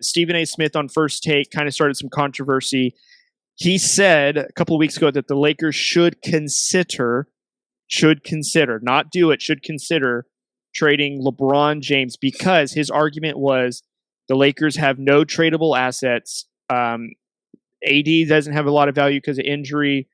Stephen A. Smith on First Take kind of started some controversy. He said a couple of weeks ago that the Lakers should consider, not do it, should consider trading LeBron James, because his argument was the Lakers have no tradable assets. AD doesn't have a lot of value because of injury.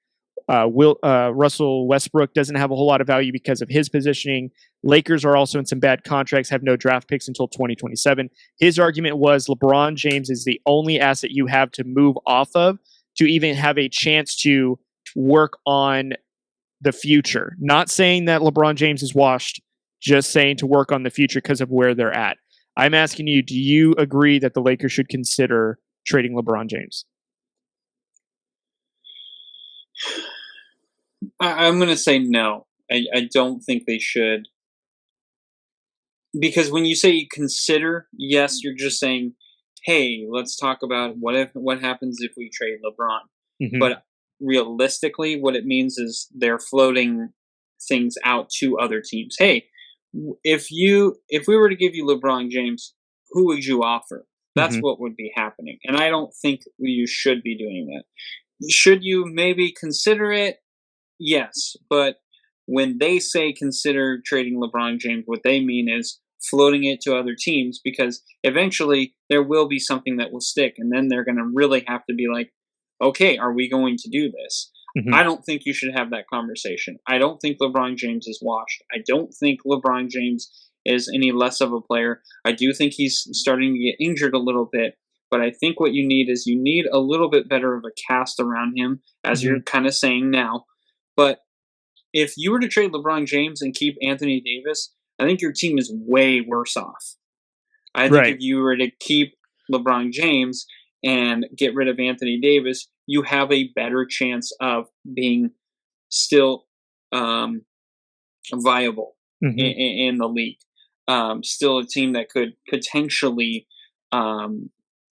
Russell Westbrook doesn't have a whole lot of value because of his positioning. Lakers are also in some bad contracts, have no draft picks until 2027. His argument was LeBron James is the only asset you have to move off of to even have a chance to work on the future. Not saying that LeBron James is washed, just saying to work on the future because of where they're at. I'm asking you, do you agree that the Lakers should consider trading LeBron James? I'm going to say no. I don't think they should. Because when you say consider, yes, you're just saying, hey, let's talk about what happens if we trade LeBron. Mm-hmm. But realistically, what it means is they're floating things out to other teams. Hey, if we were to give you LeBron James, who would you offer? That's what would be happening. And I don't think you should be doing that. Should you maybe consider it? Yes. But when they say consider trading LeBron James, what they mean is floating it to other teams, because eventually there will be something that will stick. And then they're going to really have to be like, okay, are we going to do this? Mm-hmm. I don't think you should have that conversation. I don't think LeBron James is washed. I don't think LeBron James is any less of a player. I do think he's starting to get injured a little bit. But I think what you need is a little bit better of a cast around him, as you're kind of saying now. But if you were to trade LeBron James and keep Anthony Davis, I think your team is way worse off. I think if you were to keep LeBron James and get rid of Anthony Davis, you have a better chance of being still viable in the league. Still a team that could potentially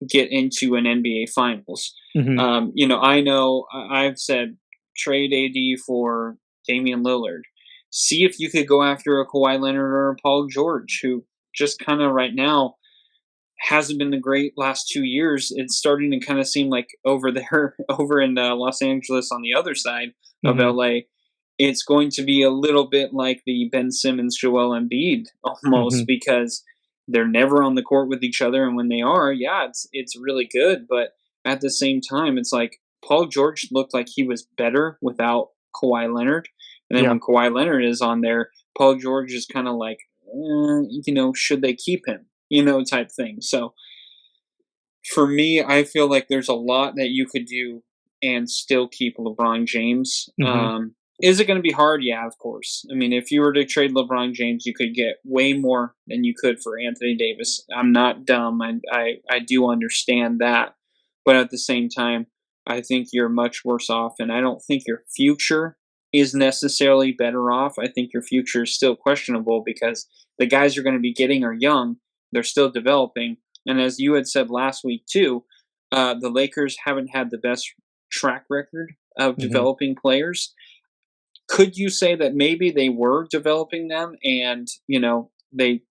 get into an NBA Finals. I know I've said trade AD for Damian Lillard. See if you could go after a Kawhi Leonard or a Paul George, who just kind of right now hasn't been the great last 2 years. It's starting to kind of seem like over in Los Angeles on the other side of LA, it's going to be a little bit like the Ben Simmons, Joel Embiid almost, because they're never on the court with each other. And when they are, it's really good. But at the same time, it's like Paul George looked like he was better without Kawhi Leonard. And then when Kawhi Leonard is on there, Paul George is kind of like, should they keep him? Type thing. So for me, I feel like there's a lot that you could do and still keep LeBron James. Is it going to be hard? Yeah, of course. I mean, if you were to trade LeBron James, you could get way more than you could for Anthony Davis. I'm not dumb. I do understand that. But at the same time, I think you're much worse off, and I don't think your future is necessarily better off. I think your future is still questionable because the guys you're going to be getting are young. They're still developing. And as you had said last week too, the Lakers haven't had the best track record of developing players. Could you say that maybe they were developing them and, they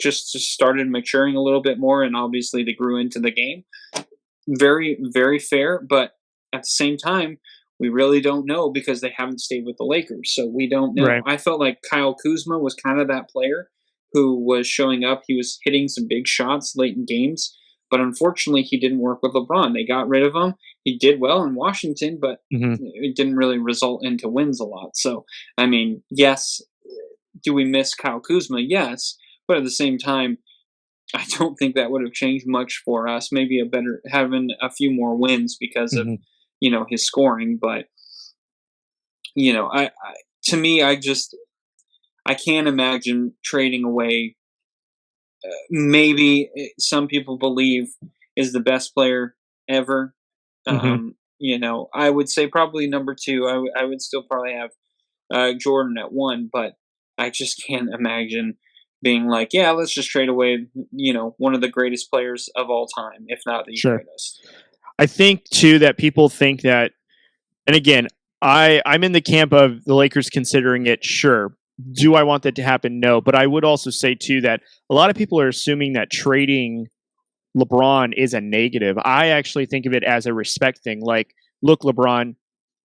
just started maturing a little bit more and obviously they grew into the game? Very, very fair. But at the same time, we really don't know because they haven't stayed with the Lakers. So we don't know. Right. I felt like Kyle Kuzma was kind of that player who was showing up. He was hitting some big shots late in games, but unfortunately he didn't work with LeBron. They got rid of him. He did well in Washington, but it didn't really result into wins a lot. So, I mean, yes, do we miss Kyle Kuzma? Yes, but at the same time, I don't think that would have changed much for us. Maybe having a few more wins because of, his scoring. But, to me, I can't imagine trading away maybe some people believe is the best player ever. I would say probably number two. I would still probably have Jordan at one, but I just can't imagine being like, yeah, let's just trade away, one of the greatest players of all time, if not the greatest. I think too that people think that, and again, I'm in the camp of the Lakers considering it. Sure. Do I want that to happen? No. But I would also say too that a lot of people are assuming that trading LeBron is a negative. I actually think of it as a respect thing. Like, look, LeBron,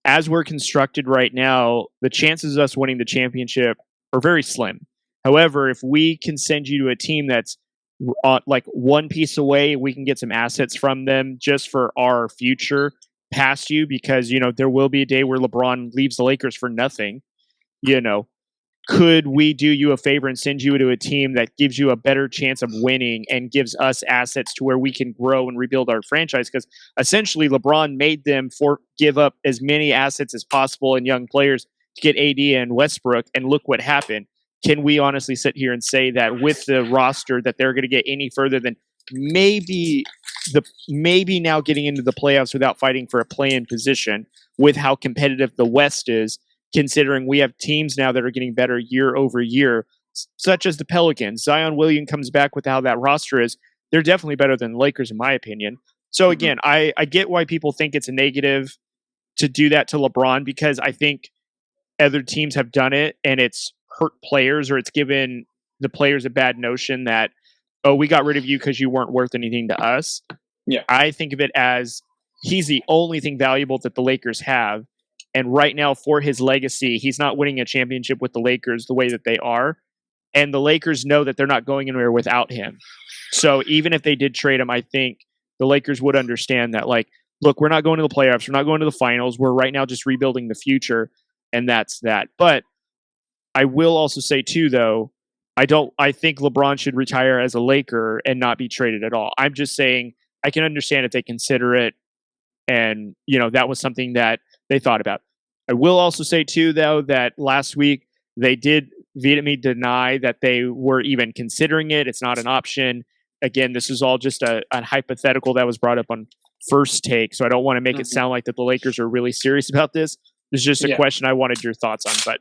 as we're constructed right now, the chances of us winning the championship are very slim. However, if we can send you to a team that's like one piece away, we can get some assets from them just for our future past you, because, there will be a day where LeBron leaves the Lakers for nothing. Could we do you a favor and send you to a team that gives you a better chance of winning and gives us assets to where we can grow and rebuild our franchise? Because essentially LeBron made them give up as many assets as possible and young players to get AD and Westbrook, and look what happened. Can we honestly sit here and say that with the roster that they're going to get any further than maybe now getting into the playoffs without fighting for a play-in position, with how competitive the West is, considering we have teams now that are getting better year over year, such as the Pelicans? Zion Williams comes back with how that roster is. They're definitely better than the Lakers, in my opinion. So again, I get why people think it's a negative to do that to LeBron, because I think other teams have done it and it's hurt players, or it's given the players a bad notion that, oh, we got rid of you because you weren't worth anything to us. Yeah. I think of it as he's the only thing valuable that the Lakers have. And right now, for his legacy, he's not winning a championship with the Lakers the way that they are. And the Lakers know that they're not going anywhere without him. So even if they did trade him, I think the Lakers would understand that, like, look, we're not going to the playoffs. We're not going to the finals. We're right now just rebuilding the future. And that's that. But I will also say, too, though, I think LeBron should retire as a Laker and not be traded at all. I'm just saying I can understand if they consider it. And, that was something that they thought about. I will also say, too, though, that last week they did vehemently deny that they were even considering it. It's not an option. Again, this is all just a hypothetical that was brought up on First Take. So I don't want to make it sound like that the Lakers are really serious about this. This is just a question I wanted your thoughts on. But